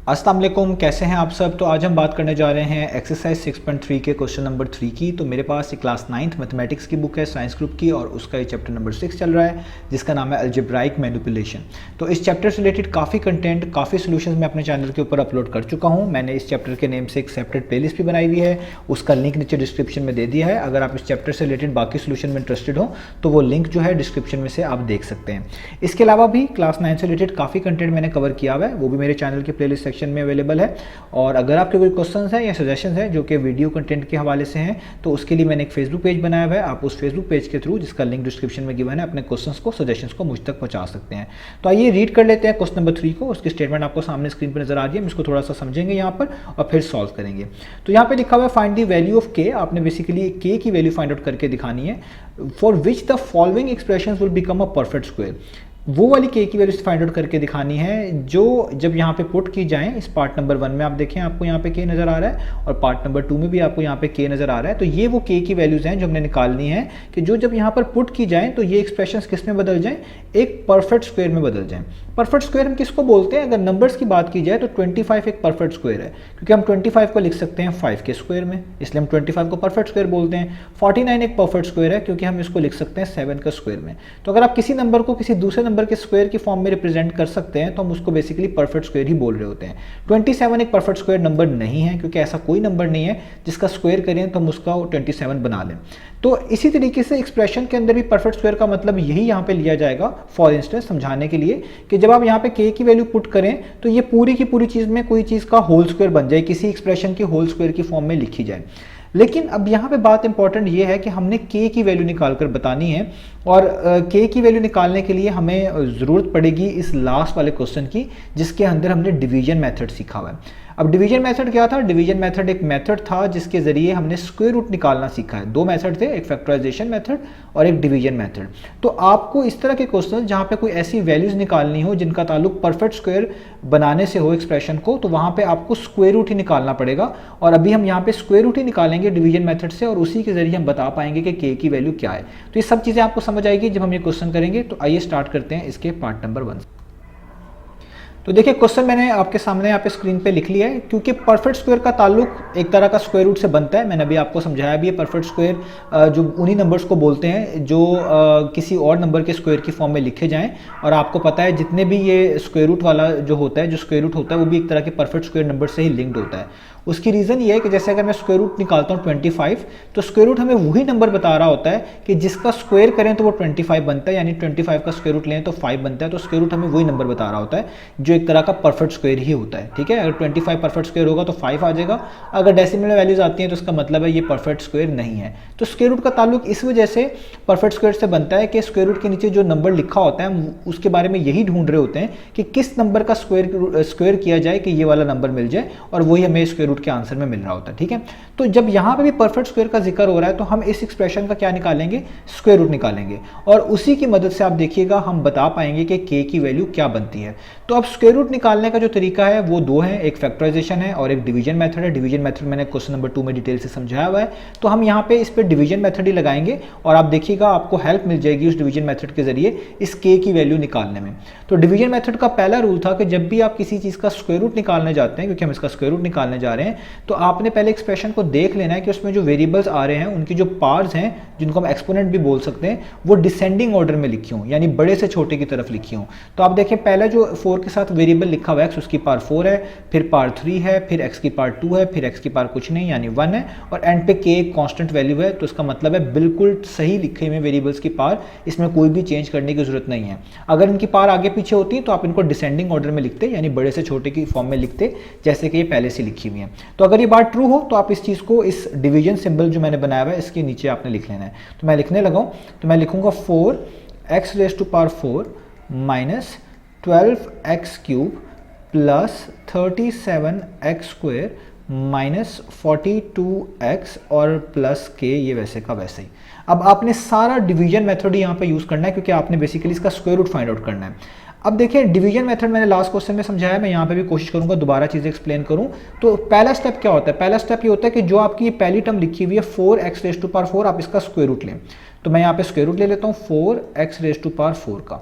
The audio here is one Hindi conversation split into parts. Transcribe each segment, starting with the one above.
अस्सलाम वालेकुम, कैसे हैं आप सब। तो आज हम बात करने जा रहे हैं एक्सरसाइज 6.3 के क्वेश्चन नंबर 3 की। तो मेरे पास एक क्लास 9th मैथमेटिक्स की बुक है साइंस ग्रुप की, और उसका ये चैप्टर नंबर 6 चल रहा है जिसका नाम है अलजेब्राइक मैनिपुलेशन। तो इस चैप्टर से रिलेटेड काफ़ी कंटेंट, काफ़ी सोल्यूशन मैं अपने चैनल के ऊपर अपलोड कर चुका हूँ। मैंने इस चैप्टर के नेम से एक सेपरेट प्लेलिस्ट भी बनाई हुई है, उसका लिंक नीचे डिस्क्रिप्शन में दे दिया है। अगर आप इस चैप्टर से रिलेटेड बाकी सोल्यूशन में इंटरेस्टेड हो तो वो लिंक जो है डिस्क्रिप्शन में से आप देख सकते हैं। इसके अलावा भी क्लास 9 से रिलेटेड काफ़ी कंटेंट मैंने कवर किया हुआ है, वो भी मेरे चैनल के प्लेलिस्ट सेक्शन में अवेलेबल है। और अगर आपके कोई क्वेश्चंस हैं या सजेशंस हैं जो कि वीडियो कंटेंट के हवाले से हैं, तो उसके लिए मैंने एक फेसबुक पेज बनाया हुआ है। आप उस फेसबुक पेज के थ्रू, जिसका लिंक डिस्क्रिप्शन में गिवन है, अपने क्वेश्चंस को, सजेशंस को मुझ तक पहुंचा सकते हैं। तो आइए रीड कर लेते हैं क्वेश्चन नंबर 3 को। उसकी स्टेटमेंट आपको सामने स्क्रीन पर नजर आ रही है, हम इसको थोड़ा सा समझेंगे यहाँ पर और फिर सॉल्व करेंगे। तो यहाँ पे लिखा हुआ है फाइंड द वैल्यू ऑफ के। आपने बेसिकली के की वैल्यू फाइंड आउट करके दिखानी है। For which the following expressions will become a perfect square. वो वाली के की वैल्यू फाइंड आउट करके दिखानी है जो जब यहाँ पे पुट की जाए। इस पार्ट नंबर 1 में आप देखें, आपको यहाँ पे के नज़र आ रहा है, और पार्ट नंबर 2 में भी आपको यहाँ पे के नज़र आ रहा है। तो ये वो के की वैल्यूज़ हैं जो हमने निकालनी है कि जो जब यहाँ पर पुट की जाए तो ये एक्सप्रेशंस किस में बदल जाएं, एक परफेक्ट स्क्वायर में बदल जाएं। परफेक्ट स्क्वायर हम किसको बोलते हैं? अगर नंबर्स की बात की जाए तो 25 एक परफेक्ट स्क्वायर है, क्योंकि हम 25 को लिख सकते हैं 5 के स्क्वायर में, इसलिए हम 25 को परफेक्ट स्क्वायर बोलते हैं। 49 एक परफेक्ट स्क्वायर है, क्योंकि हम इसको लिख सकते हैं 7 का स्क्वायर में। तो अगर आप किसी नंबर को किसी दूसरे नंबर के स्क्वायर की फॉर्म में रिप्रेजेंट कर सकते हैं तो हम उसको बेसिकली परफेक्ट स्क्वायर ही बोल रहे होते हैं। 27 एक परफेक्ट स्क्वायर नंबर नहीं है, क्योंकि ऐसा कोई नंबर नहीं है जिसका स्क्वायर करें तो हम उसका 27 बना लें। तो इसी तरीके से एक्सप्रेशन के अंदर भी परफेक्ट स्क्वायर का मतलब यही यहाँ पे लिया जाएगा। फॉर इंस्टेंस समझाने के लिए कि जब आप यहाँ पे के की वैल्यू पुट करें तो ये पूरी की पूरी चीज़ में कोई चीज़ का होल स्क्वायर बन जाए, किसी एक्सप्रेशन की होल स्क्वायर की फॉर्म में लिखी जाए। लेकिन अब यहाँ पे बात इंपॉर्टेंट ये है कि हमने के की वैल्यू निकाल कर बतानी है, और के की वैल्यू निकालने के लिए हमें ज़रूरत पड़ेगी इस लास्ट वाले क्वेश्चन की, जिसके अंदर हमने डिवीजन मेथड सीखा हुआ है। अब डिवीजन मेथड क्या था? डिवीजन मेथड एक मेथड था जिसके ज़रिए हमने स्क्वायर रूट निकालना सीखा है। दो मेथड थे, एक फैक्टराइजेशन मेथड और एक डिवीजन मेथड। तो आपको इस तरह के क्वेश्चन जहाँ पे कोई ऐसी वैल्यूज़ निकालनी हो जिनका ताल्लुक परफेक्ट स्क्वायर बनाने से हो एक्सप्रेशन को, तो वहाँ पे आपको स्क्वायर रूट ही निकालना पड़ेगा। और अभी हम यहाँ पे स्क्वायर रूट ही निकालेंगे डिवीजन मेथड से, और उसी के जरिए हम बता पाएंगे कि के की वैल्यू क्या है। तो ये सब चीज़ें आपको समझ आएगी जब हम ये क्वेश्चन करेंगे। तो आइए स्टार्ट करते हैं इसके पार्ट नंबर 1। तो देखिए क्वेश्चन मैंने आपके सामने यहाँ पे स्क्रीन पे लिख लिया है, क्योंकि परफेक्ट स्क्वायर का ताल्लुक एक तरह का स्क्वायर रूट से बनता है। मैंने अभी आपको समझाया भी है, परफेक्ट स्क्वायर जो उन्हीं नंबर्स को बोलते हैं जो किसी और नंबर के स्क्वायर की फॉर्म में लिखे जाएं। और आपको पता है जितने भी ये स्क्वायर रूट वाला जो होता है, जो स्क्वायर रूट होता है, वो भी एक तरह के परफेक्ट स्क्वायर नंबर से ही लिंक्ड होता है। उसकी रीज़न ये है कि जैसे अगर मैं स्क्वायर रूट निकालता हूँ 25, तो स्क्वायर रूट हमें वही नंबर बता रहा होता है कि जिसका स्क्वायर करें तो वो 25 बनता है, यानी 25 का स्क्वायर रूट लें तो 5 बनता है। तो स्क्वायर रूट हमें वही नंबर बता रहा होता है जो एक तरह का परफेक्ट स्क्वायर ही होता है। ठीक है, अगर 25 परफेक्ट स्क्वायर होगा तो 5 आ जाएगा। अगर डेसिमल वैल्यूज आती हैं तो उसका मतलब है ये परफेक्ट स्क्वायर नहीं है। तो स्क्वायर रूट का ताल्लुक इस वजह से परफेक्ट स्क्वायर से बनता है कि स्क्वायर रूट के नीचे जो नंबर लिखा होता है उसके बारे में यही ढूंढ रहे होते हैं कि किस नंबर का स्क्वायर किया जाए कि ये वाला नंबर मिल जाए, और वही हमें स्क्वायर रूट के आंसर में मिल रहा होता है। ठीक है, तो जब यहाँ पे भी परफेक्ट स्क्वायर का जिक्र हो रहा है तो हम इस एक्सप्रेशन का क्या निकालेंगे? स्क्वायर रूट निकालेंगे, और उसी की मदद से आप देखिएगा हम बता पाएंगे कि के की वैल्यू क्या बनती है। तो अब स्क्वायर रूट निकालने का जो तरीका है वो दो है, एक फैक्टराइजेशन है और एक डिवीजन मेथड है। डिवीजन मेथड मैंने क्वेश्चन नंबर 2 में डिटेल से समझाया हुआ है, तो हम यहाँ पे इस पे डिवीजन मेथड ही लगाएंगे, और आप देखिएगा आपको हेल्प मिल जाएगी उस डिवीजन मेथड के जरिए इस के की वैल्यू निकालने में। तो डिवीजन मेथड का पहला रूल था कि जब भी आप किसी चीज़ का स्क्वायर रूट निकालने जाते हैं, क्योंकि हम इसका स्क्वायर रूट निकालने जा रहे हैं, तो आपने पहले एक्सप्रेशन को देख लेना है कि उसमें जो वेरिएबल्स आ रहे हैं उनकी जो पार्ट्स हैं, जिनको हम एक्सपोनेंट भी बोल सकते हैं, वो डिसेंडिंग ऑर्डर में लिखी हूँ, यानी बड़े से छोटे की तरफ लिखी हूँ। तो आप देखें पहले जो 4 के साथ वेरिएबल लिखा हुआ है x, उसकी पावर 4 है, फिर पावर 3 है, फिर x की पावर 2 है, फिर x की पावर कुछ नहीं यानी 1 है, और एंड पे k एक कांस्टेंट वैल्यू है। तो इसका मतलब है बिल्कुल सही लिखे हुए वेरिएबल्स की पावर, इसमें कोई भी चेंज करने की जरूरत नहीं है। अगर इनकी पावर आगे पीछे होती तो आप इनको डिसेंडिंग ऑर्डर में लिखते, यानी बड़े से छोटे की फॉर्म में लिखते, जैसे कि ये पहले से लिखी हुई है। तो अगर ये बात ट्रू हो तो आप इस चीज़ को, इस डिवीजन सिंबल जो मैंने बनाया हुआ है, इसके नीचे आपने लिख लेना है। तो मैं लिखने लगा हूँ, तो मैं लिखूंगा 4x raise to power 4 minus 12x cube plus 37x square minus 42x और प्लस के, ये वैसे का वैसे ही। अब आपने सारा डिवीजन मेथड यहाँ पे यूज़ करना है, क्योंकि आपने बेसिकली इसका स्क्वायर रूट फाइंड आउट करना है। अब देखिए डिवीजन मेथड मैंने लास्ट क्वेश्चन में समझाया, मैं यहाँ पे भी कोशिश करूँगा दोबारा चीज़ें एक्सप्लेन करूँ। तो पहला स्टेप क्या होता है? पहला स्टेप ये होता है कि जो आपकी ये पहली टर्म लिखी हुई है 4x रेज़ टू पावर 4, आप इसका स्क्वायर रूट लें। तो मैं यहाँ पे स्क्वायर रूट ले लेता हूँ 4x रेज़ टू पावर 4 का।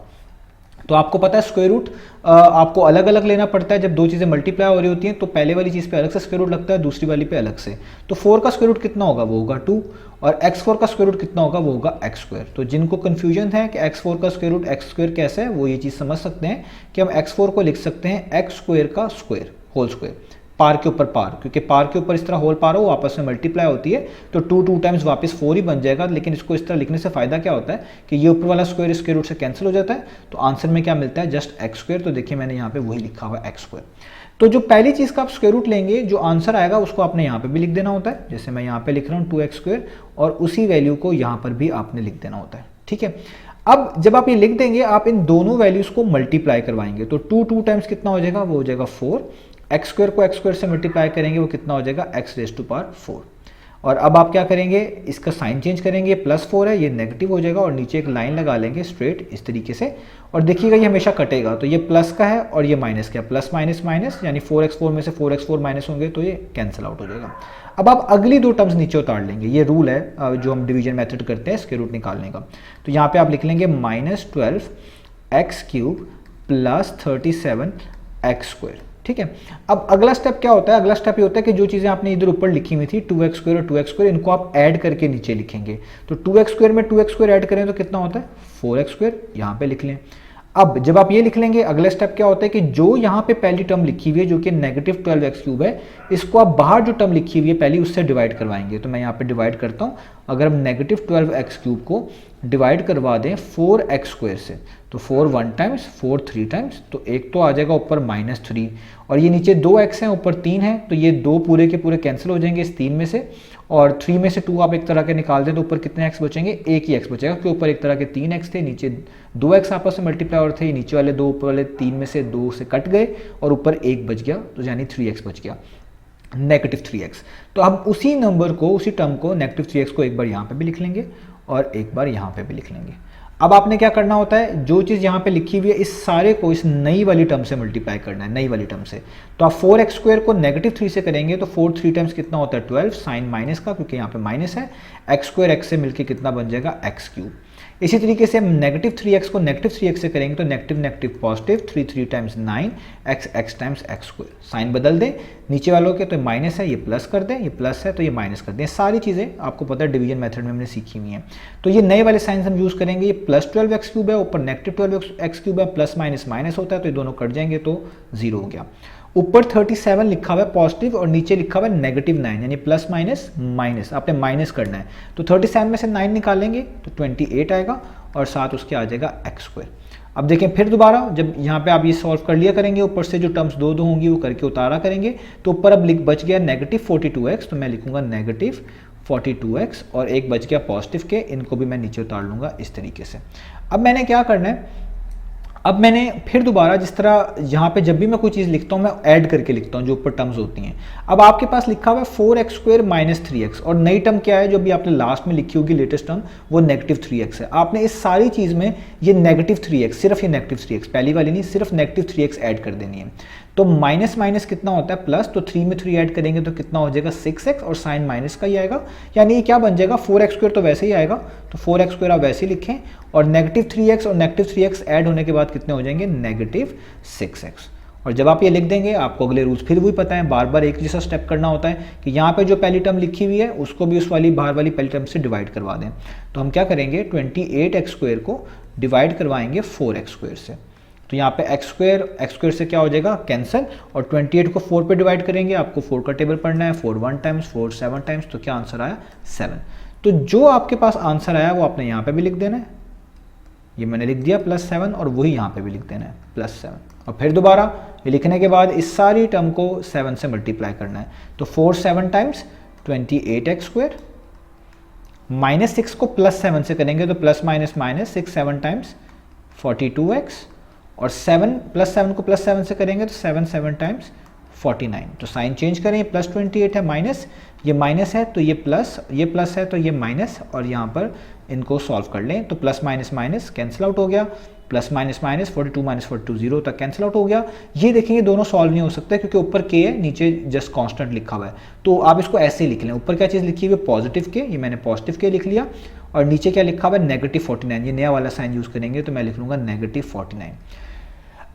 तो आपको पता है स्क्वायर रूट आपको अलग अलग लेना पड़ता है। जब दो चीज़ें मल्टीप्लाई हो रही होती हैं तो पहले वाली चीज़ पे अलग से स्क्वायर रूट लगता है, दूसरी वाली पे अलग से। तो 4 का स्क्वायर रूट कितना होगा, वो होगा 2, और x4 का स्क्वायर रूट कितना होगा, वो होगा x स्क्वायर। तो जिनको कन्फ्यूजन है कि x4 का स्क्वायर रूट x स्क्वायर कैसे है, वो ये चीज़ समझ सकते हैं कि हम x4 को लिख सकते हैं x स्क्वायर का स्क्वायर होल स्क्वायर, पार के ऊपर पार, क्योंकि पार के ऊपर इस तरह होल पार हो वो आपस में मल्टीप्लाई होती है, तो 2 टाइम्स वापस 4 ही बन जाएगा। लेकिन इसको इस तरह लिखने से फायदा क्या होता है कि ये ऊपर वाला स्क्वायर स्क्वायर रूट से कैंसिल हो जाता है, तो आंसर में क्या मिलता है, जस्ट एक्स स्क्वायर। तो देखिए मैंने यहाँ पे वही लिखा हुआ है एक्स स्क्वायर। तो जो पहली चीज़ का आप स्क्वायर रूट लेंगे, जो आंसर आएगा उसको आपने यहाँ पे भी लिख देना होता है, जैसे मैं यहाँ पे लिख रहा हूँ 2x स्क्वायर, और उसी वैल्यू को यहाँ पर भी आपने लिख देना होता है, ठीक है। अब जब आप ये लिख देंगे, आप इन दोनों वैल्यूज को मल्टीप्लाई करवाएंगे, तो 2 टाइम्स कितना हो जाएगा, वो हो जाएगा 4, एक्स स्क्वायर को एक्स स्क्वायर से मल्टीप्लाई करेंगे, वो कितना हो जाएगा, x रेज़ टू पावर 4। और अब आप क्या करेंगे, इसका साइन चेंज करेंगे, +4 है ये नेगेटिव हो जाएगा, और नीचे एक लाइन लगा लेंगे स्ट्रेट इस तरीके से, और देखिएगा ये हमेशा कटेगा, तो ये प्लस का है और ये माइनस का, प्लस माइनस माइनस, यानी 4x4 में से 4x4 माइनस होंगे तो ये कैंसिल आउट हो जाएगा। अब आप अगली दो टर्म्स नीचे उतार लेंगे, ये रूल है जो हम डिवीजन मेथड करते हैं स्क्वायर रूट निकालने का। तो यहाँ पे आप लिख लेंगे -12x³ + 37x स्क्वायर, ठीक है। अब अगला स्टेप क्या होता है, अगला स्टेप ये होता है कि जो चीज़ें आपने इधर ऊपर लिखी हुई थी 2x स्क्वायर और 2x स्क्वायर, इनको आप ऐड करके नीचे लिखेंगे। तो 2x स्क्वायर में 2x स्क्वायर ऐड करें तो कितना होता है, 4x स्क्वायर, यहाँ पे लिख लें। अब जब आप ये लिख लेंगे, अगला स्टेप क्या होता है कि जो यहाँ पे पहली टर्म लिखी हुई है जो कि -12x³ है, इसको आप बाहर जो टर्म लिखी हुई है पहली उससे डिवाइड करवाएंगे। तो मैं यहाँ पे डिवाइड करता हूँ, अगर हम -12x³ को डिवाइड करवा दें 4x स्क्वायर से, तो 4 1 टाइम्स, 4 3 टाइम्स, तो एक तो आ जाएगा ऊपर -3, और ये नीचे 2x हैं ऊपर 3 है, तो ये 2 पूरे के पूरे कैंसिल हो जाएंगे इस 3 में से, और 3 में से 2 आप एक तरह के निकाल दें तो ऊपर कितने x बचेंगे, एक ही x बचेगा, क्योंकि ऊपर एक तरह के 3x थे, नीचे 2x आपस में मल्टीप्लाई और थे, नीचे वाले 2 ऊपर वाले 3 में से 2 से कट गए और ऊपर 1 बच गया, तो यानी 3x बच गया, -3x। तो अब उसी नंबर को, उसी टर्म को -3x को एक बार यहाँ पे भी लिख लेंगे और एक बार यहाँ पे भी लिख लेंगे। अब आपने क्या करना होता है, जो चीज़ यहाँ पे लिखी हुई है इस सारे को इस नई वाली टर्म से मल्टीप्लाई करना है, नई वाली टर्म से। तो आप 4x स्क्वायर को -3 से करेंगे तो 4 3 टाइम्स कितना होता है 12, साइन माइनस का क्योंकि यहाँ पे माइनस है, x स्क्वायर x से मिलके कितना बन जाएगा x³। इसी तरीके से हम -3x को -3x से करेंगे तो negative negative positive, 3 3 times 9, x times x square. Sign बदल दें, नीचे वालों के तो माइनस है ये प्लस कर दें, ये प्लस है तो ये माइनस कर दें। सारी चीज़ें आपको पता है डिवीजन मेथड में हमने सीखी हुई हैं। तो ये नए वाले साइंस हम यूज़ करेंगे, ये +12x³ है, ऊपर -12x³ है, प्लस माइनस माइनस होता है तो ये दोनों कट जाएंगे तो 0 हो गया। ऊपर 37 लिखा हुआ है पॉजिटिव और नीचे लिखा हुआ है -9, यानी प्लस माइनस माइनस, आपने माइनस करना है। तो 37 में से 9 निकालेंगे तो 28 आएगा और साथ उसके आ जाएगा x स्क्वायर। अब देखें फिर दोबारा, जब यहाँ पे आप ये सॉल्व कर लिया करेंगे, ऊपर से जो टर्म्स दो होंगी वो करके उतारा करेंगे, तो ऊपर अब बच गया -42x, तो मैं लिखूंगा -42x और एक बच गया पॉजिटिव के, इनको भी मैं नीचे उतार लूँगा इस तरीके से। अब मैंने क्या करना है, अब मैंने फिर दोबारा जिस तरह यहाँ पे जब भी मैं कोई चीज़ लिखता हूँ मैं ऐड करके लिखता हूँ जो ऊपर टर्म्स होती हैं। अब आपके पास लिखा हुआ है 4x स्क्वायर -3x और नई टर्म क्या है जो भी आपने लास्ट में लिखी होगी लेटेस्ट टर्म, वो -3x है। आपने इस सारी चीज़ में ये -3x, सिर्फ ये -3x, पहली वाली नहीं, सिर्फ -3x ऐड कर देनी है। तो माइनस माइनस कितना होता है प्लस, तो 3 में 3 ऐड करेंगे तो कितना हो जाएगा 6x और साइन माइनस का ही आएगा, यानी ये क्या बन जाएगा 4x स्क्वायर, तो वैसे ही आएगा, तो 4x स्क्वायर आप वैसे ही लिखें और -3x और -3x ऐड होने के बाद कितने हो जाएंगे -6x। और जब आप ये लिख देंगे आपको अगले रूल्स फिर वही पता है, बार बार एक जैसा स्टेप करना होता है कि यहाँ पे जो पहली टर्म लिखी हुई है उसको भी उस वाली बाहर वाली पहली टर्म से डिवाइड करवा दें। तो हम क्या करेंगे 28x स्क्वायर को डिवाइड करवाएंगे 4x स्क्वायर से, तो यहाँ पे x स्क्वायर से क्या हो जाएगा कैंसिल, और 28 को 4 पे डिवाइड करेंगे, आपको 4 का टेबल पढ़ना है, 4 1 टाइम्स, 4 7 टाइम्स, तो क्या आंसर आया 7। तो जो आपके पास आंसर आया वो आपने यहाँ पे भी लिख देना है, ये मैंने लिख दिया +7, और वही यहाँ पे भी लिख देना है +7, और फिर दोबारा ये लिखने के बाद इस सारी टर्म को 7 से मल्टीप्लाई करना है। तो 4 7 टाइम्स 28x स्क्वायर, -6 को +7 से करेंगे तो plus minus minus 6 7 times 42x, और 7 +7 को +7 से करेंगे तो 7 7 टाइम्स 49। तो साइन चेंज करें, ये +28 है, माइनस ये माइनस है तो ये प्लस है तो ये माइनस, और यहाँ पर इनको सॉल्व कर लें तो plus minus minus cancel out हो गया, प्लस माइनस माइनस 42 - 42 0 तक कैंसिल आउट हो गया। ये देखेंगे दोनों सॉल्व नहीं हो सकते क्योंकि ऊपर k है, नीचे जस्ट कांस्टेंट लिखा हुआ है, तो आप इसको ऐसे ही लिख लें। ऊपर क्या चीज़ लिखी हुई है पॉजिटिव k, ये मैंने पॉजिटिव k लिख लिया, और नीचे क्या लिखा हुआ है -49, ये नया वाला साइन यूज़ करेंगे तो मैं लिख लूँगा -49।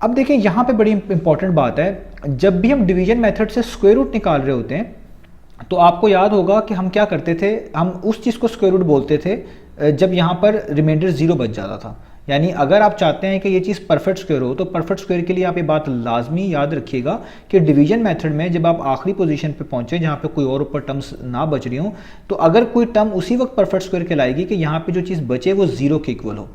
अब देखिए यहाँ पे बड़ी इंपॉर्टेंट बात है, जब भी हम डिवीजन मेथड से स्क्वायर रूट निकाल रहे होते हैं तो आपको याद होगा कि हम क्या करते थे, हम उस चीज़ को स्क्वायर रूट बोलते थे जब यहाँ पर रिमाइंडर 0 बच जाता था। यानी अगर आप चाहते हैं कि ये चीज़ परफेक्ट स्क्वायर हो तो परफेक्ट स्क्वायर के लिए आप ये बात लाजमी याद रखिएगा कि डिवीजन मेथड में जब आप आखिरी पोजीशन पे पहुंचे जहाँ पे कोई और ऊपर टर्म्स ना बच रही हो, तो अगर कोई टर्म उसी वक्त परफेक्ट स्क्वायर कहलाएगी कि यहाँ पे जो चीज़ बचे वो 0 के इक्वल हो।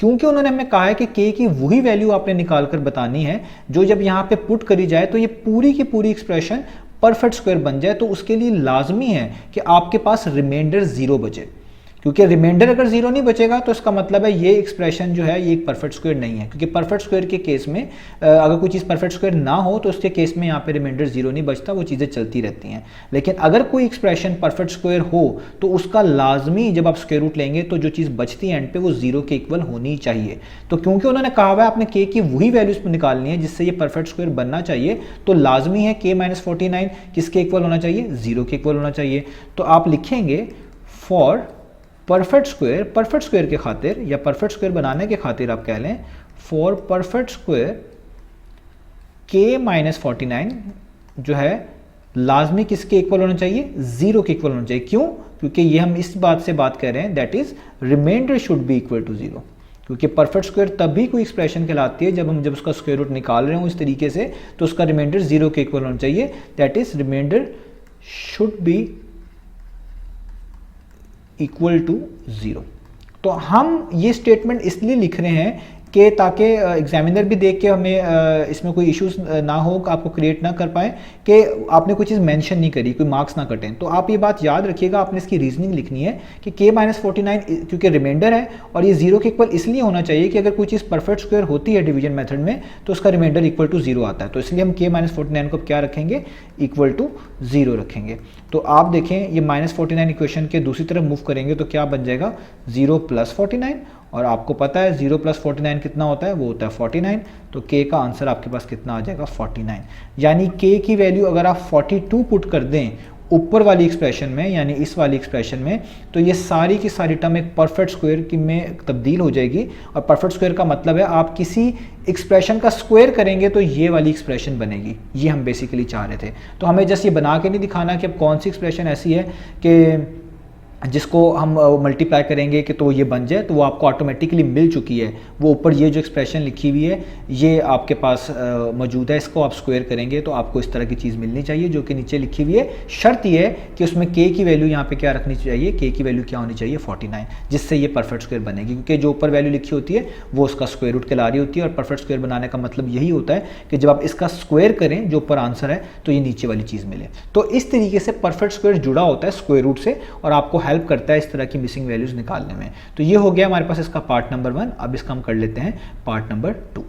क्योंकि उन्होंने हमें कहा है कि k की वही वैल्यू आपने निकाल कर बतानी है जो जब यहाँ पे पुट करी जाए तो ये पूरी की पूरी एक्सप्रेशन परफेक्ट स्क्वायर बन जाए। तो उसके लिए लाजमी है कि आपके पास रिमाइंडर 0 बचे, क्योंकि रिमाइंडर अगर 0 नहीं बचेगा तो इसका मतलब है ये एक्सप्रेशन जो है ये एक परफेक्ट स्क्वायर नहीं है। क्योंकि परफेक्ट स्क्वायर के केस में अगर कोई चीज़ परफेक्ट स्क्वायर ना हो तो उसके केस में यहाँ पे रिमाइंडर 0 नहीं बचता, वो चीज़ें चलती रहती हैं। लेकिन अगर कोई एक्सप्रेशन परफेक्ट स्क्वायर हो तो उसका लाजमी जब आप स्क्वायर रूट लेंगे तो जो चीज़ बचती है एंड पे वो 0 के इक्वल होनी चाहिए। तो क्योंकि उन्होंने कहा हुआ है आपने k की वही वैल्यूज निकालनी है जिससे ये परफेक्ट स्क्वायर बनना चाहिए, तो लाजमी है k-49 किसके इक्वल होना चाहिए, 0 के इक्वल होना चाहिए। तो आप लिखेंगे फॉर परफेक्ट स्क्वायर के खातिर या परफेक्ट स्क्वायर बनाने के खातिर आप कह लें फॉर परफेक्ट स्क्वायर k-49 जो है लाजमी किसके इक्वल होना चाहिए, 0 के इक्वल होना चाहिए। क्यों? क्योंकि ये हम इस बात से बात कर रहे हैं that is remainder should be equal to 0। क्योंकि परफेक्ट स्क्वायर तभी कोई एक्सप्रेशन कहलाती है जब उसका स्क्वायर रूट निकाल रहे हो इस तरीके से, तो उसका रिमाइंडर 0 के इक्वल होना चाहिए, that is remainder should be equal to 0। तो हम ये स्टेटमेंट इसलिए लिख रहे हैं कि ताकि एग्जामिनर भी देख के हमें इसमें कोई इश्यूज ना हो, आपको क्रिएट ना कर पाए कि आपने कोई चीज़ मेंशन नहीं करी, कोई मार्क्स ना कटें। तो आप ये बात याद रखिएगा, आपने इसकी रीजनिंग लिखनी है कि k-49 क्योंकि रिमाइंडर है और ये 0 के इक्वल इसलिए होना चाहिए कि अगर कोई चीज़ परफेक्ट स्क्वायर होती है डिवीजन मेथड में तो उसका रिमाइंडर इक्वल टू 0 आता है। तो इसलिए हम k-49 को क्या रखेंगे, इक्वल टू 0 रखेंगे। तो आप देखें ये -49 इक्वेशन के दूसरी तरफ मूव करेंगे तो क्या बन जाएगा, 0 + 49, और आपको पता है 0 + 49 कितना होता है, वो होता है 49। तो k का आंसर आपके पास कितना आ जाएगा, 49। यानी k की वैल्यू अगर आप 42 पुट कर दें ऊपर वाली एक्सप्रेशन में यानी इस वाली एक्सप्रेशन में, तो ये सारी की सारी टर्म एक परफेक्ट स्क्वायर की में तब्दील हो जाएगी। और परफेक्ट स्क्वायर का मतलब है आप किसी एक्सप्रेशन का स्क्वायर करेंगे तो ये वाली एक्सप्रेशन बनेगी। ये हम बेसिकली चाह रहे थे। तो हमें जस्ट ये बना के नहीं दिखाना कि अब कौन सी एक्सप्रेशन ऐसी है कि जिसको हम मल्टीप्लाई करेंगे कि तो ये बन जाए, तो वो आपको ऑटोमेटिकली मिल चुकी है। वो ऊपर ये जो एक्सप्रेशन लिखी हुई है ये आपके पास मौजूद है, इसको आप स्क्वायर करेंगे तो आपको इस तरह की चीज़ मिलनी चाहिए जो कि नीचे लिखी हुई है। शर्त ये है कि उसमें k की वैल्यू यहाँ पे क्या रखनी चाहिए, k की वैल्यू क्या होनी चाहिए, 49, जिससे ये परफेक्ट स्क्वायर बनेगी। क्योंकि जो ऊपर वैल्यू लिखी होती है वो उसका स्क्वायर रूट कहला रही होती है, और परफेक्ट स्क्वायर बनाने का मतलब यही होता है कि जब आप इसका स्क्वायर करें जो ऊपर आंसर है तो ये नीचे वाली चीज़ मिले। तो इस तरीके से परफेक्ट स्क्वायर जुड़ा होता है स्क्वायर रूट से और आपको हेल्प करता है इस तरह की मिसिंग वैल्यूज निकालने में। तो ये हो गया हमारे पास इसका पार्ट नंबर 1। अब इसका हम कर लेते हैं पार्ट नंबर 2।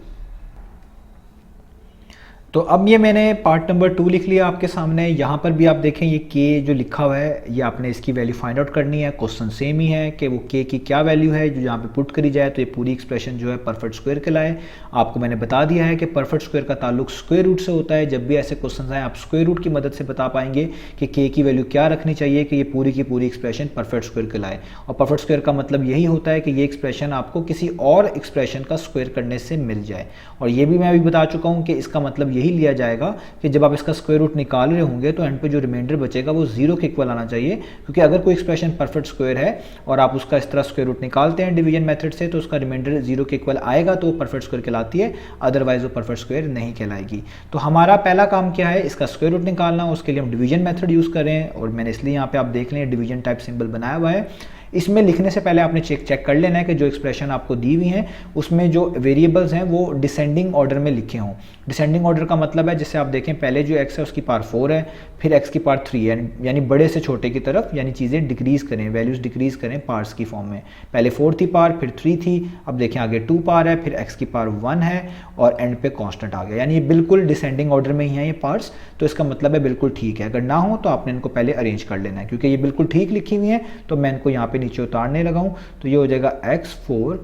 तो अब ये मैंने पार्ट नंबर 2 लिख लिया आपके सामने। यहाँ पर भी आप देखें ये k जो लिखा हुआ है ये आपने इसकी वैल्यू फाइंड आउट करनी है। क्वेश्चन सेम ही है कि वो k की क्या वैल्यू है जो यहाँ पे पुट करी जाए तो ये पूरी एक्सप्रेशन जो है परफेक्ट स्क्वायर कहलाए। आपको मैंने बता दिया है कि परफेक्ट स्क्वायर का ताल्लुक स्क्वायर रूट से होता है। जब भी ऐसे क्वेश्चन आए आप स्क्वायर रूट की मदद से बता पाएंगे कि k की वैल्यू क्या रखनी चाहिए कि ये पूरी की पूरी एक्सप्रेशन परफेक्ट स्क्वायर कहलाए। और परफेक्ट स्क्वायर का मतलब यही होता है कि ये एक्सप्रेशन आपको किसी और एक्सप्रेशन का स्क्वायर करने से मिल जाए। और ये भी मैं अभी बता चुका हूँ कि इसका मतलब यही लिया जाएगा कि जब आप इसका स्क्वायर रूट निकाल रहे होंगे तो एंड पे जो रिमाइंडर बचेगा वो 0 के इक्वल आना चाहिए। क्योंकि अगर कोई एक्सप्रेशन परफेक्ट स्क्वायर है और आप उसका इस तरह स्क्वायर रूट निकालते हैं डिवीजन मेथड से तो उसका रिमाइंडर 0 के इक्वल आएगा तो वो परफेक्ट स्क्वायर कहलाती है, अदरवाइज वो परफेक्ट स्क्वायर नहीं कहलाएगी। तो हमारा पहला काम क्या है, इसका स्क्वायर रूट निकालना। उसके लिए हम डिवीजन मेथड यूज़ करें और मैंने इसलिए यहाँ पे आप देख लें डिवीजन टाइप सिंबल बनाया हुआ है। इसमें लिखने से पहले आपने चेक कर लेना है कि जो एक्सप्रेशन आपको दी हुई हैं उसमें जो वेरिएबल्स हैं वो डिसेंडिंग ऑर्डर में लिखे हों। डिसेंडिंग ऑर्डर का मतलब है जैसे आप देखें पहले जो x है उसकी पावर 4 है, फिर x की पावर 3 है, यानी बड़े से छोटे की तरफ, यानी चीज़ें डिक्रीज़ करें, वैल्यूज़ डिक्रीज़ करें पार्ट्स की फॉर्म में। पहले 4 थी पावर, फिर 3 थी, अब देखें आगे 2 पावर है, फिर x की पावर 1 है और एंड पे कांस्टेंट आ गया। यानी ये बिल्कुल डिसेंडिंग ऑर्डर में ही हैं ये पार्ट्स। तो इसका मतलब है बिल्कुल ठीक है। अगर ना हो तो आपने इनको पहले अरेंज कर लेना है। क्योंकि ये बिल्कुल ठीक लिखी हुई हैं तो मैं इनको यहाँ पे नीचे उतारने लगा हूँ। तो ये हो जाएगा x4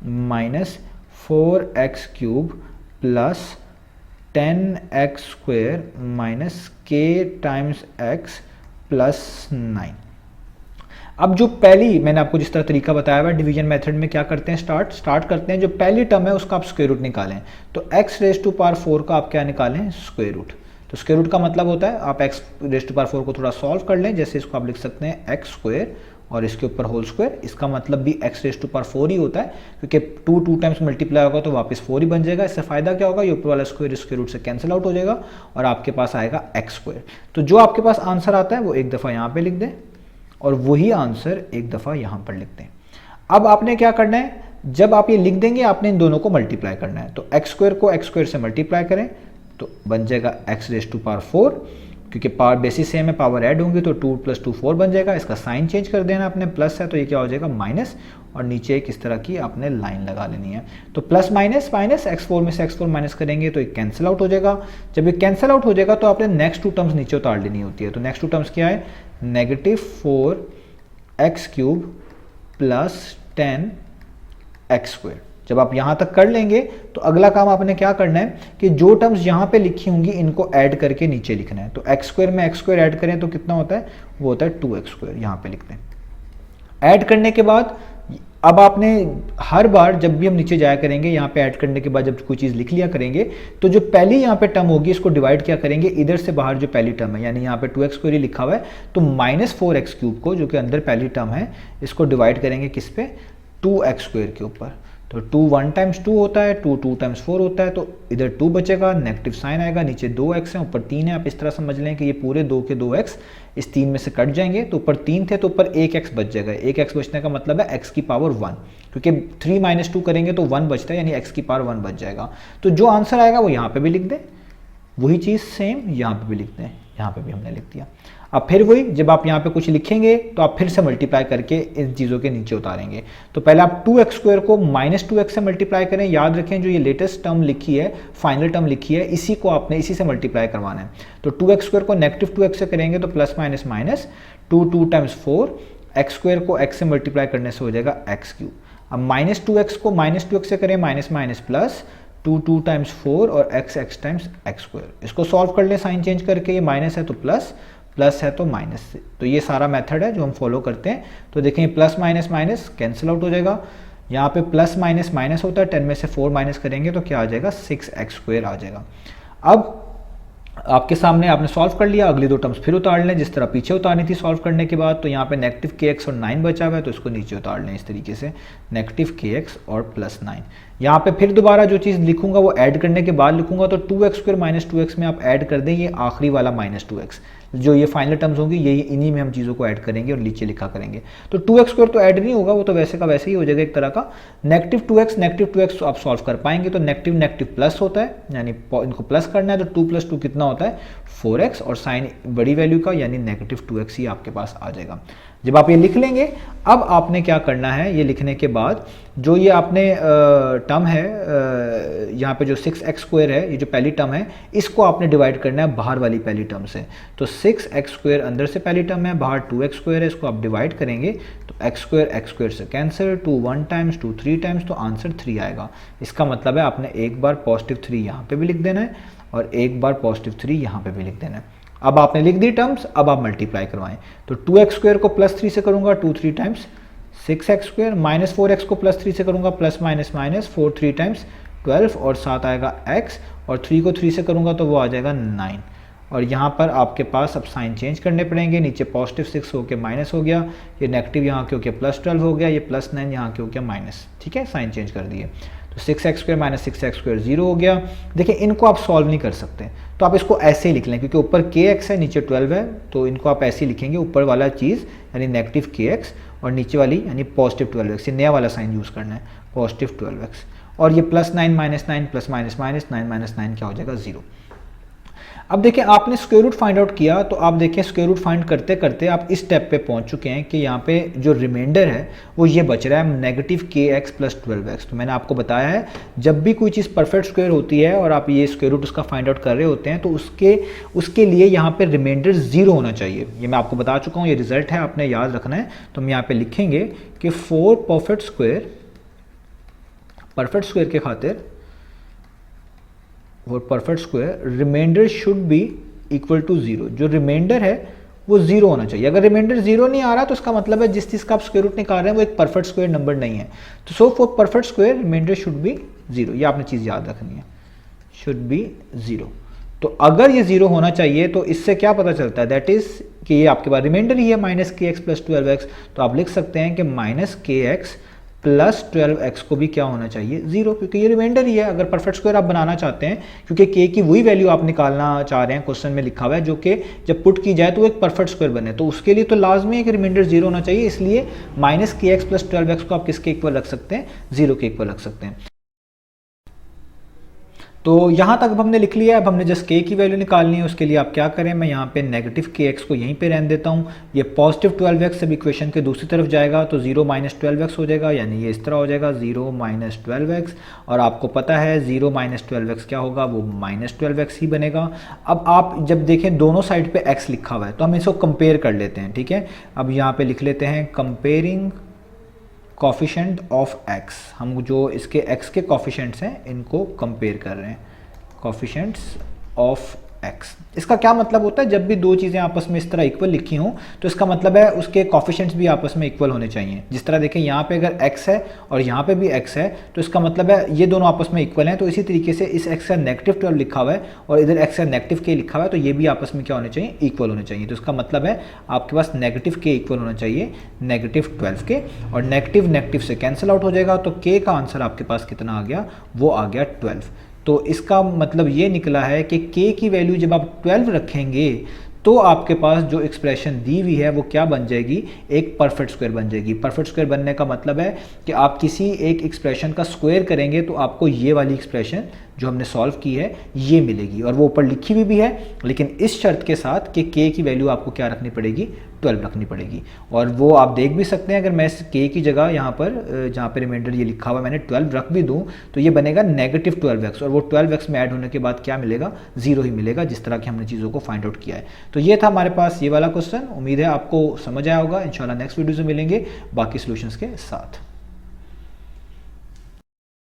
minus 4x³ plus 10x² minus k times x plus 9। अब जो पहली मैंने आपको जिस तरह तरीका बताया हुआ डिवीजन मेथड में क्या करते हैं, स्टार्ट करते हैं, जो पहली टर्म है उसका आप स्क्वायर रूट निकालें। तो x रेज टू पावर 4 का आप क्या निकालें, स्क्वायर रूट। तो स्क्वायर रूट का मतलब होता है आप x रेज टू पावर 4 को थोड़ा सॉल्व कर लें, जैसे इसको आप लिख सकते हैं एक्स स्क्वायर और इसके ऊपर होल स्क्वायर। इसका मतलब भी x रेज टू पावर 4 ही होता है, क्योंकि 2 टाइम्स मल्टीप्लाई होगा तो वापस 4 ही बन जाएगा। इससे फायदा क्या होगा, ये ऊपर वाला स्क्वायर स्क्वायर रूट से कैंसिल आउट हो जाएगा और आपके पास आएगा एक्स स्क्वायर। तो जो आपके पास आंसर आता है वो एक दफ़ा यहाँ पे लिख दें और वही आंसर एक दफ़ा यहाँ पर लिख दें। अब आपने क्या करना है, जब आप ये लिख देंगे आपने इन दोनों को मल्टीप्लाई करना है। तो एक्स स्क्वायर को एक्स स्क्वायर से मल्टीप्लाई करें तो बन जाएगा एक्स रेज टू पावर 4, क्योंकि पावर बेसिस सेम है, पावर ऐड होंगी तो 2 + 2 4 बन जाएगा। इसका साइन चेंज कर देना आपने, प्लस है तो ये क्या हो जाएगा माइनस, और नीचे एक इस तरह की आपने लाइन लगा लेनी है। तो प्लस माइनस माइनस x4 में से x4 माइनस करेंगे तो ये कैंसिल आउट हो जाएगा। जब ये कैंसिल आउट हो जाएगा तो आपने नेक्स्ट 2 टर्म्स नीचे उतार लेनी होती है। तो नेक्स्ट 2 टर्म्स क्या है, -4x³ + 10x²। जब आप यहाँ तक कर लेंगे तो अगला काम आपने क्या करना है कि जो टर्म्स यहाँ पे लिखी होंगी इनको ऐड करके नीचे लिखना है। तो x² में x² ऐड करें तो कितना होता है, वो होता है 2x²। यहाँ पे लिखते हैं। ऐड करने के बाद अब आपने हर बार जब भी हम नीचे जाया करेंगे, यहाँ पे ऐड करने के बाद जब कोई चीज़ लिख लिया करेंगे तो जो पहली यहाँ पे टर्म होगी इसको डिवाइड क्या करेंगे, इधर से बाहर जो पहली टर्म है, यानी यहाँ पे 2x² लिखा हुआ है तो -4x³ को जो कि अंदर पहली टर्म है इसको डिवाइड करेंगे किस पे, 2x² के ऊपर। तो 2 1 टाइम्स 2 होता है, 2 2 टाइम्स 4 होता है, तो इधर 2 बचेगा, नेगेटिव साइन आएगा, नीचे 2x है ऊपर 3 है। आप इस तरह समझ लें कि ये पूरे 2 के 2x इस 3 में से कट जाएंगे। तो ऊपर 3 थे तो ऊपर 1x बच जाएगा। 1x बचने का मतलब है x की पावर 1, क्योंकि 3 - 2 करेंगे तो 1 बचता है, यानी x की पावर 1 बच जाएगा। तो जो आंसर आएगा वो यहाँ पे भी लिख दें, वही चीज़ सेम यहाँ पे भी लिख दें, यहाँ पे भी हमने लिख दिया। अब फिर वही, जब आप यहाँ पे कुछ लिखेंगे तो आप फिर से मल्टीप्लाई करके इन चीज़ों के नीचे उतारेंगे। तो पहले आप 2x² को -2x से मल्टीप्लाई करें। याद रखें जो ये लेटेस्ट टर्म लिखी है, फाइनल टर्म लिखी है, इसी को आपने इसी से मल्टीप्लाई करवाना है। तो 2x² को -2x से करेंगे तो plus minus minus 2 2 times 4, x² को x से मल्टीप्लाई करने से हो जाएगा x³। अब -2x को -2x से करें, माइनस माइनस प्लस 2 2 टाइम्स 4 और x टाइम्स x²। इसको सॉल्व कर लें साइन चेंज करके, ये माइनस है तो प्लस, प्लस है तो माइनस से। तो ये सारा मेथड है जो हम फॉलो करते हैं। तो देखें plus minus minus cancel out हो जाएगा। यहाँ पे प्लस माइनस माइनस होता है, 10 में से 4 माइनस करेंगे तो क्या आ जाएगा, 6x² आ जाएगा। अब आपके सामने आपने सॉल्व कर लिया, अगली 2 टर्म्स फिर उतार लें जिस तरह पीछे उतारनी थी सॉल्व करने के बाद। तो यहाँ पे -kx और 9 बचा हुआ है तो इसको नीचे उतार लें इस तरीके से, -kx और +9। यहाँ पे फिर दोबारा जो चीज़ लिखूंगा वो ऐड करने के बाद लिखूंगा। तो 2x² - 2x में आप ऐड कर दें ये आखिरी वाला -2x, जो ये फाइनल टर्म्स होंगी यही, इन्हीं में हम चीज़ों को ऐड करेंगे और नीचे लिखा करेंगे। तो 2x² तो ऐड नहीं होगा, वो तो वैसे का वैसे ही हो जाएगा एक तरह का। -2x आप सॉल्व कर पाएंगे तो नेगेटिव नेगेटिव प्लस होता है, यानी इनको प्लस करना है। तो 2 + 2 कितना होता है, 4x, और साइन बड़ी वैल्यू का यानी -2x ही आपके पास आ जाएगा। जब आप ये लिख लेंगे, अब आपने क्या करना है, ये लिखने के बाद जो ये आपने टर्म है यहाँ पे जो 6x² है, ये जो पहली टर्म है, इसको आपने डिवाइड करना है बाहर वाली पहली टर्म से। तो 6x² अंदर से पहली टर्म है, बाहर 2x² है, इसको आप डिवाइड करेंगे तो x² से कैंसिल, 2 1 टाइम्स 2 3 टाइम्स, तो आंसर 3 आएगा। इसका मतलब है आपने एक बार +3 यहाँ पे भी लिख देना है और एक बार +3 यहाँ पे भी लिख देना है। अब आपने लिख दी टर्म्स, अब आप मल्टीप्लाई करवाएं। तो 2x² को +3 से करूंगा, 2 3 टाइम्स 6x², -4x को +3 से करूंगा, प्लस माइनस माइनस 4 3 टाइम्स 12, और साथ आएगा x, और 3 को 3 से करूंगा तो वो आ जाएगा 9। और यहाँ पर आपके पास अब साइन चेंज करने पड़ेंगे, नीचे +6 होके माइनस हो गया, ये नेगेटिव यहाँ के होके +12 हो गया, ये +9 यहाँ के होके माइनस। ठीक है, साइन चेंज कर दिए। तो 6x² - 6x² 0 हो गया। देखिए इनको आप सॉल्व नहीं कर सकते, तो आप इसको ऐसे ही लिख लें, क्योंकि ऊपर kx है नीचे 12 है, तो इनको आप ऐसे ही लिखेंगे, ऊपर वाला चीज़ यानी -kx और नीचे वाली यानी +12x, ये नया वाला साइन यूज़ करना है, +12x। और ये +9 - 9 प्लस माइनस माइनस 9 - 9 क्या हो जाएगा, 0। अब देखिए आपने स्क्वायर रूट फाइंड आउट किया, तो आप देखिए स्क्वायर रूट फाइंड करते करते आप इस स्टेप पे पहुंच चुके हैं कि यहाँ पे जो रिमाइंडर है वो ये बच रहा है -kx + 12x। तो मैंने आपको बताया है जब भी कोई चीज़ परफेक्ट स्क्वायर होती है और आप ये स्क्वायर रूट उसका फाइंड आउट कर रहे होते हैं तो उसके लिए यहाँ पे रिमाइंडर 0 होना चाहिए। ये मैं आपको बता चुका हूँ, ये रिजल्ट है, आपने याद रखना है। तो हम यहाँ पे लिखेंगे कि 4 परफेक्ट स्क्वायर के खातिर और perfect square remainder should be equal to 0। जो रिमाइंडर है वो जीरो होना चाहिए। अगर रिमाइंडर जीरो नहीं आ रहा तो उसका मतलब है जिस चीज़ का आप स्क्वायर रूट निकाल रहे हैं वो एक परफेक्ट स्क्वायर नंबर नहीं है। तो so for perfect square remainder should be zero, ये आपने चीज़ याद रखनी है, शुड बी जीरो। तो अगर ये जीरो होना चाहिए तो इससे क्या पता चलता है, दैट इज कि ये आपके पास रिमाइंडर ही है माइनस के एक्स प्लस 12x, तो आप लिख सकते हैं कि माइनस के एक्स प्लस 12x को भी क्या होना चाहिए, जीरो, क्योंकि ये रिमाइंडर ही है। अगर परफेक्ट स्क्वायर आप बनाना चाहते हैं, क्योंकि के की वही वैल्यू आप निकालना चाह रहे हैं, क्वेश्चन में लिखा हुआ है, जो कि जब पुट की जाए तो वो एक परफेक्ट स्क्वायर बने, तो उसके लिए तो लाजमी है कि रिमाइंडर जीरो होना चाहिए। इसलिए माइनस के एक्स प्लस 12x को आप किसके इक्वल रख सकते हैं, जीरो के इक्वल रख सकते हैं। तो यहाँ तक अब हमने लिख लिया है। अब हमने जस्ट के की वैल्यू निकालनी है। उसके लिए आप क्या करें, मैं यहाँ पे नेगेटिव के एक्स को यहीं पे रहने देता हूँ, ये पॉजिटिव 12x अब इक्वेशन के दूसरी तरफ जाएगा तो 0 माइनस 12x हो जाएगा, यानी ये इस तरह हो जाएगा 0 माइनस 12x। और आपको पता है 0 माइनस 12x क्या होगा, वो माइनस 12x ही बनेगा। अब आप जब देखें दोनों साइड पे x लिखा हुआ है तो हम इसको कंपेयर कर लेते हैं, ठीक है। अब यहाँ पे लिख लेते हैं कंपेयरिंग कॉफिशेंट ऑफ x, हम जो इसके x के कॉफिशेंट्स हैं इनको कंपेयर कर रहे हैं, कॉफिशेंट्स ऑफ x। इसका क्या मतलब होता है, जब भी दो चीज़ें आपस में इस तरह इक्वल लिखी हों तो इसका मतलब है उसके कॉफिशेंट्स भी आपस में इक्वल होने चाहिए। जिस तरह देखें यहाँ पे अगर x है और यहाँ पे भी x है तो इसका मतलब है ये दोनों आपस में इक्वल हैं। तो इसी तरीके से इस x का नेगेटिव 12 लिखा हुआ है और इधर x का नेगेटिव k लिखा हुआ है, तो ये भी आपस में क्या होने चाहिए, इक्वल होने चाहिए। तो इसका मतलब है आपके पास नेगेटिव k इक्वल होना चाहिए नेगेटिव 12 के, और नेगेटिव नेगेटिव से कैंसिल आउट हो जाएगा, तो k का आंसर आपके पास कितना आ गया, वो आ गया 12। तो इसका मतलब ये निकला है कि k की वैल्यू जब आप 12 रखेंगे तो आपके पास जो एक्सप्रेशन दी हुई है वो क्या बन जाएगी, एक परफेक्ट स्क्वायर बन जाएगी। परफेक्ट स्क्वायर बनने का मतलब है कि आप किसी एक एक्सप्रेशन का स्क्वायर करेंगे तो आपको ये वाली एक्सप्रेशन जो हमने सॉल्व की है ये मिलेगी, और वो ऊपर लिखी हुई भी है, लेकिन इस शर्त के साथ कि k की वैल्यू आपको क्या रखनी पड़ेगी, 12 रखनी पड़ेगी। और वो आप देख भी सकते हैं, अगर मैं इस k की जगह यहाँ पर जहाँ पे रिमाइंडर ये लिखा हुआ मैंने 12 रख भी दूँ तो ये बनेगा नेगेटिव 12x, और वो 12x में ऐड होने के बाद क्या मिलेगा, जीरो ही मिलेगा, जिस तरह की हमने चीज़ों को फाइंड आउट किया है। तो ये था हमारे पास ये वाला क्वेश्चन। उम्मीद है आपको समझ आया होगा। इंशाल्लाह नेक्स्ट वीडियो से मिलेंगे बाकी सॉल्यूशंस के साथ।